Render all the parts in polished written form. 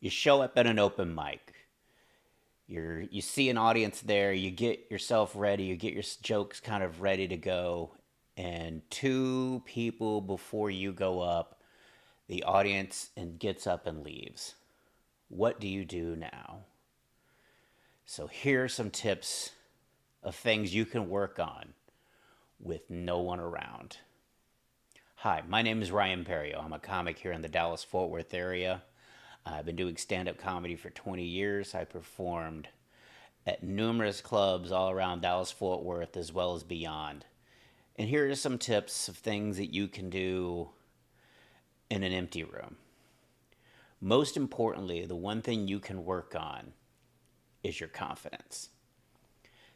You show up at an open mic. You see an audience there. You get yourself ready. You get your jokes kind of ready to go, and two people before you go up, the audience and gets up and leaves. What do you do now? So here are some tips of things you can work on with no one around. Hi, my name is Ryan Perio. I'm a comic here in the Dallas Fort Worth area. I've been doing stand up comedy for 20 years. I performed at numerous clubs all around Dallas Fort Worth as well as beyond. And here are some tips of things that you can do in an empty room. Most importantly, the one thing you can work on is your confidence.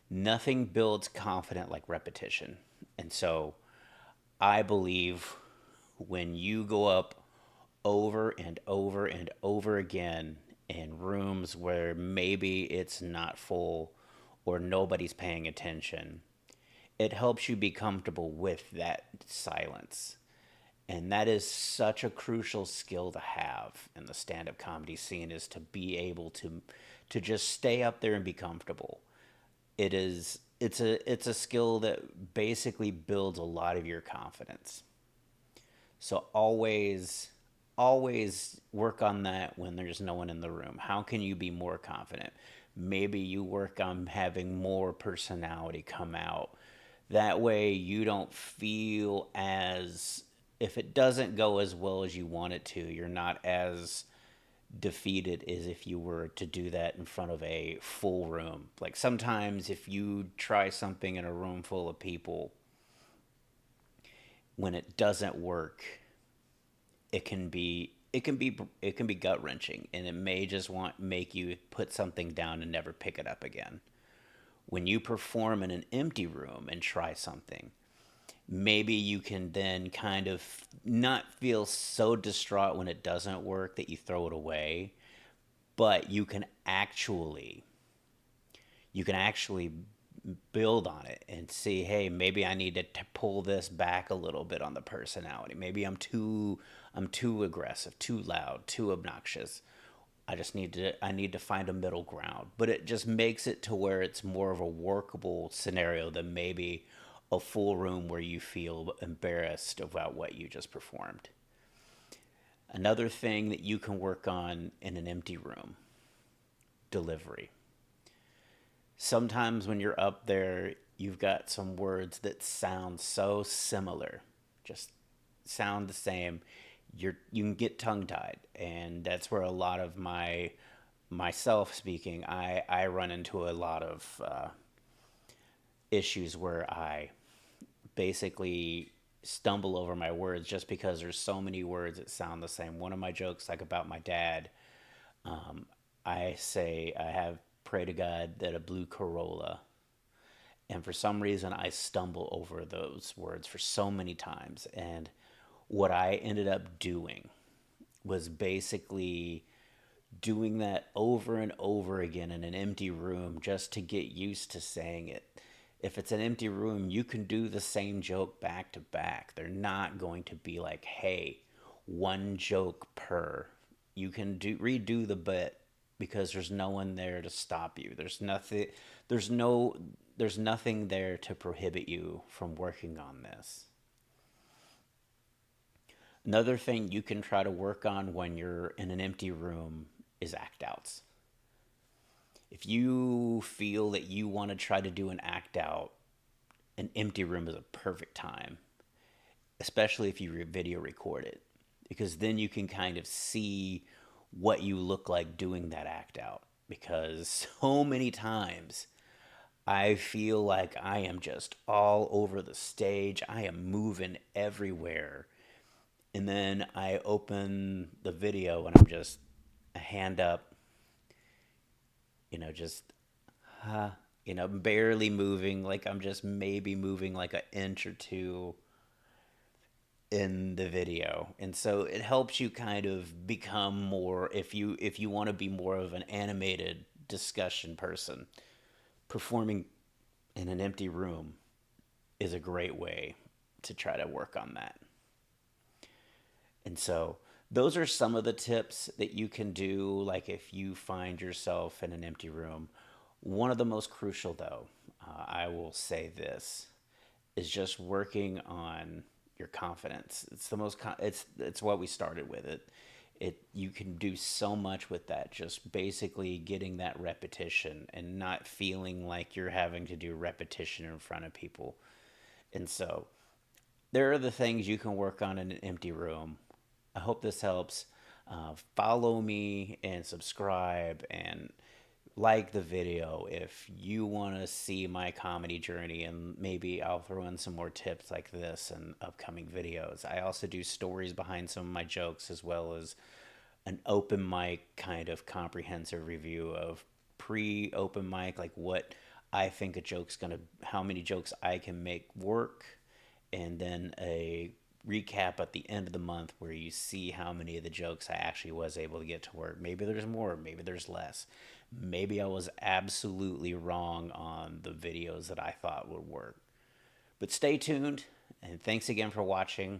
Nothing builds confidence like repetition. And so I believe when you go up over and over and over again in rooms where maybe it's not full or nobody's paying attention, it helps you be comfortable with that silence. And that is such a crucial skill to have in the stand-up comedy scene, is to be able to just stay up there and be comfortable. It's a skill that basically builds a lot of your confidence. So always work on that when there's no one in the room. How can you be more confident? Maybe you work on having more personality come out. That way you don't feel as, if it doesn't go as well as you want it to, you're not as defeated as if you were to do that in front of a full room. Like sometimes if you try something in a room full of people, when it doesn't work, it can be gut wrenching, and it may just want make you put something down and never pick it up again. When you perform in an empty room and try something, maybe you can then kind of not feel so distraught when it doesn't work that you throw it away, but you can actually build on it and see, hey, maybe I need to pull this back a little bit on the personality. Maybe I'm too aggressive, too loud, too obnoxious. I need to find a middle ground. But it just makes it to where it's more of a workable scenario than maybe a full room where you feel embarrassed about what you just performed. Another thing that you can work on in an empty room: delivery. Sometimes when you're up there, you've got some words that sound so similar, just sound the same. You can get tongue tied, and that's where a lot of myself speaking, I run into a lot of issues where I basically stumble over my words just because there's so many words that sound the same. One of my jokes, like about my dad, I say I have, pray to God that a blue Corolla. And for some reason, I stumble over those words for so many times. And what I ended up doing was basically doing that over and over again in an empty room just to get used to saying it. If it's an empty room, you can do the same joke back to back. They're not going to be like, hey, one joke per. You can redo the bit because there's no one there to stop you. There's no there's nothing there to prohibit you from working on this. Another thing you can try to work on when you're in an empty room is act outs. If you feel that you want to try to do an act out, an empty room is a perfect time, especially if you video record it, because then you can kind of see what you look like doing that act out. Because so many times I feel like I am just all over the stage, I am moving everywhere, and then I open the video and I'm just a hand up, just uh, barely moving, like I'm just maybe moving like an inch or two in the video. And so it helps you kind of become more, if you want to be more of an animated discussion person, performing in an empty room is a great way to try to work on that. And so those are some of the tips that you can do, like if you find yourself in an empty room. One of the most crucial, though, I will say this, is just working on your confidence. It's the most it's what we started with it. You can do so much with that, just basically getting that repetition and not feeling like you're having to do repetition in front of people. And so there are the things you can work on in an empty room. I hope this helps. Follow me and subscribe and like the video if you want to see my comedy journey, and maybe I'll throw in some more tips like this in upcoming videos. I also do stories behind some of my jokes, as well as an open mic kind of comprehensive review of pre open mic, like what I think a joke's gonna, how many jokes I can make work, and then a recap at the end of the month where you see how many of the jokes I actually was able to get to work. Maybe there's more, maybe there's less. Maybe I was absolutely wrong on the videos that I thought would work. But stay tuned, and thanks again for watching.